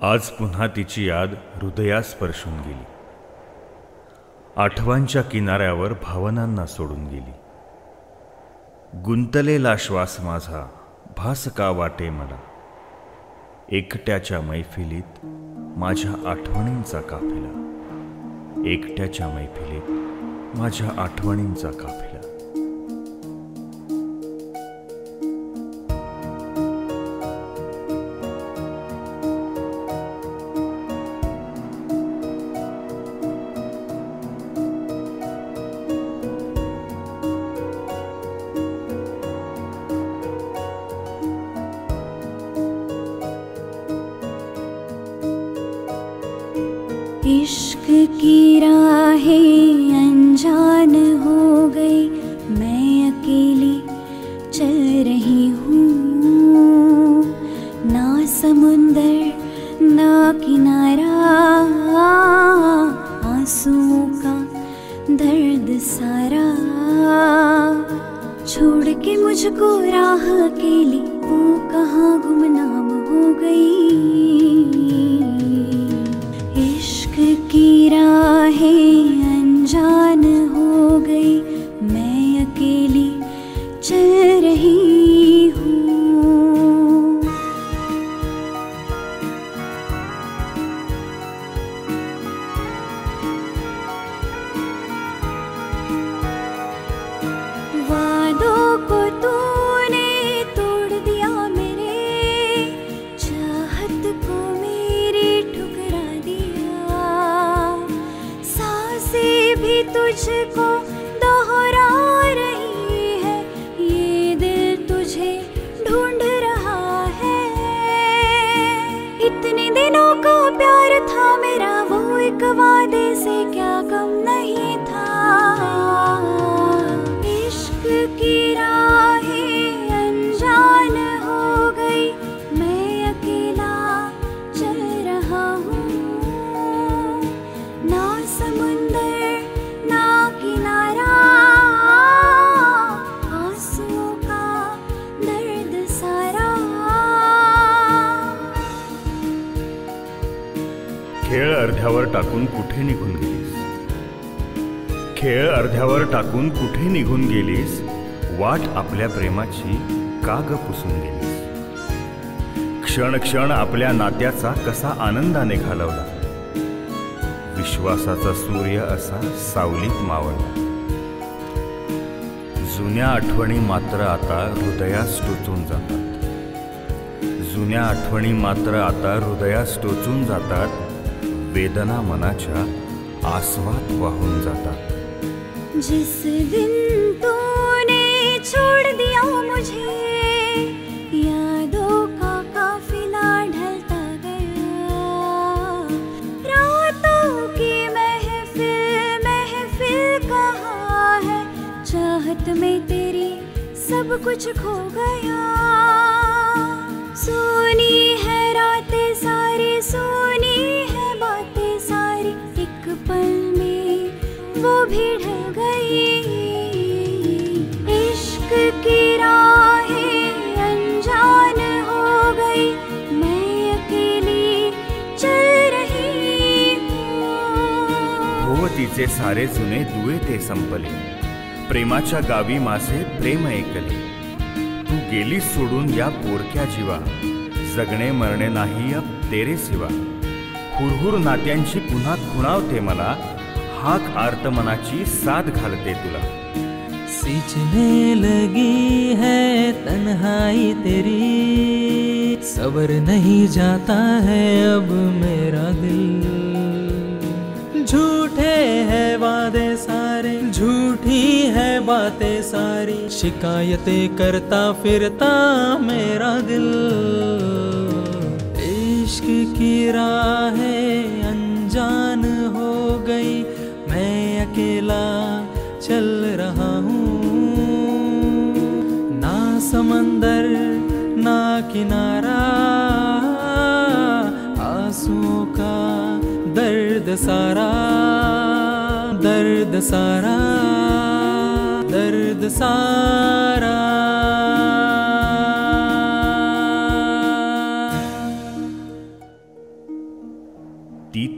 आज पुन्हा तिची याद हृदयास स्पर्शून गेली. आठवांच्या किनाऱ्यावर भावनांना सोडून गेली. गुंतलेला श्वास माझा भास का वाटे मला, एकट्याच्या मैफिलीत माझ्या आठवणींचा काफिला, एकट्याच्या मैफिलीत माझ्या आठवणींचा काफिला. इश्क की राहें अनजान हो गई, मैं अकेली चल रही हूँ. ना समुंदर ना किनारा, आंसुओं का दर्द सारा. छोड़ के मुझको राह अकेली, वो कहाँ गुमनाम हो गई. की राहें अनजान हो गई, मैं अकेली चल रही हूँ. वादों को तूने तोड़ दिया मेरे, चाहत को मेरी ठुकरा दिया. भी तुझको दोहरा रही है, ये दिल तुझे ढूंढ रहा है. इतने दिनों का प्यार था मेरा, वो एक वादे से क्या कम नहीं था. इश्क की राहें अनजान हो गई, मैं अकेला चल रहा हूँ. ना समुंदर ना किनारा, आंसुओं का दर्द सारा. खेळ अर्ध्यावर टाकून कुठे निघून गेलीस, खेळ अर्ध्यावर टाकून कुठे निघून गेलीस. वाट आपल्या प्रेमाची का ग पुसून गेलीस. क्षण क्षण आपल्या नात्याचा कसा आनंदाने घालवला. विश्वासाचा सूर्य असा सावलीत मावळला. जुन्या आठवणी मात्र आता हृदयास टोचून जातात. जुन्या आठवणी मात्र आता हृदयास टोचून जातात. वेदना मनाच्या आस्वाद वाहून जातात. जिस दिन तूने छोड़ दिया मुझे, यादों का काफिला ढलता गया. रातों की महफिल महफिल कहाँ है, चाहत में तेरी सब कुछ खो गया. सोनी है रातें सारी, सोनी है बातें सारी, एक पल में वो भी ढल गई. इश्क की राहें अनजान हो गई, मैं अकेली चल रही हूँ. भोवतीचे सारे जुने दुवे ते संपले. प्रेमाच्या गावी माझे प्रेम ऐकले. तू गेलीस सोडून या पोरक्या जीवा, जगणे मरणे नाही अब तेरे सिवा. हुरहुर नात्यांची पुन्हा खुणावते मला, हाक आर्त मनाची साथ घालते तुला. सींचने लगी है तन्हाई तेरी, सबर नहीं जाता है अब मेरा दिल. झूठे हैं वादे सारे, झूठी है बातें सारी, शिकायतें करता फिरता मेरा दिल. इश्क की राहें अनजान हो गई, मैं अकेला चल रहा हूँ. ना समंदर ना किनारा, आंसुओं का दर्द सारा. दर्द सारा, दर्द सारा.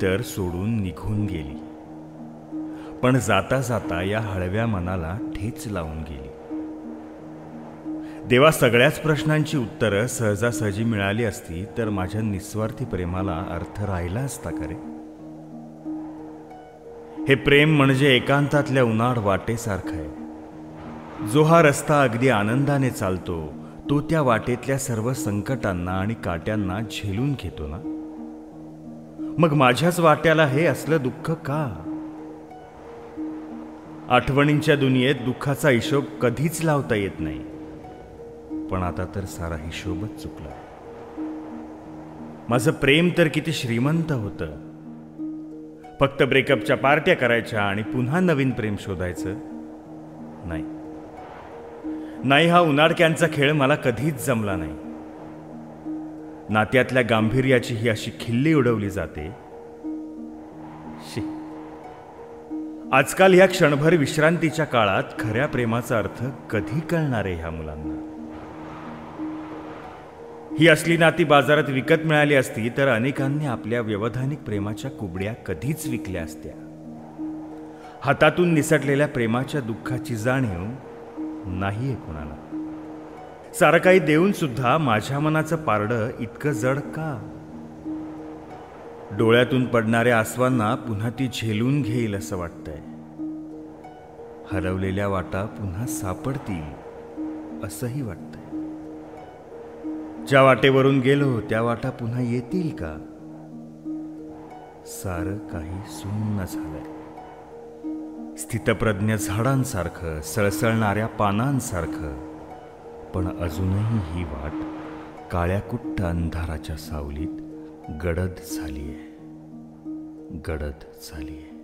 तर सोडून निघून गेली, पण जाता जाता या हळव्या मनाला ठेच लावून गेली. देवा, सगळ्याच प्रश्नांची उत्तरं सहजासहजी मिळाली असती तर माझ्या निस्वार्थी प्रेमाला अर्थ राहिला असता का रे? हे प्रेम म्हणजे एकांतातल्या उन्हाळ वाटेसारखं आहे. जो हा रस्ता अगदी आनंदाने चालतो तो त्या वाटेतल्या सर्व संकटांना आणि काट्यांना झेलून घेतो ना. मग माझ्याच वाट्याला हे असलं दुःख का? आठवणींच्या दुनियेत दुःखाचा हिशोब कधीच लावता येत नाही, पण आता तर सारा हिशोबच चुकला. माझं प्रेम तर किती श्रीमंत होतं. फक्त ब्रेकअपच्या पार्ट्या करायच्या आणि पुन्हा नवीन प्रेम शोधायचं नाही. नाही, हा उन्हाळक्यांचा खेळ मला कधीच जमला नाही. नात्यातल्या गांभीर्याची ही अशी खिल्ली उडवली जाते. आजकाल ह्या क्षणभर विश्रांतीच्या काळात खऱ्या प्रेमाचा अर्थ कधी कळणार आहे ह्या मुलांना? ही असली नाती बाजारात विकत मिळाली असती तर अनेकांनी आपल्या व्यवधानिक प्रेमाच्या कुबड्या कधीच विकल्या असत्या. हातातून निसटलेल्या प्रेमाच्या दुःखाची जाणीव नाहीये कोणाला. सारं काही देऊन सुद्धा माझ्या मनाचं पारडं इतकं जड का? डोळ्यातून पडणाऱ्या आसवांना पुन्हा ती झेलून घेईल असं वाटतंय. हरवलेल्या वाटा पुन्हा सापडतील असंही वाटतंय. ज्या वाटेवरून गेलो त्या वाटा पुन्हा येतील का? सारं काही सुन्न झालंय. स्थितप्रज्ञ झाडांसारखं, सळसळणाऱ्या पानांसारखं, पण अजूनही ही वाट काळ्याकुट्ट अंधाराच्या सावलीत गडद झालीये, गडद झालीये.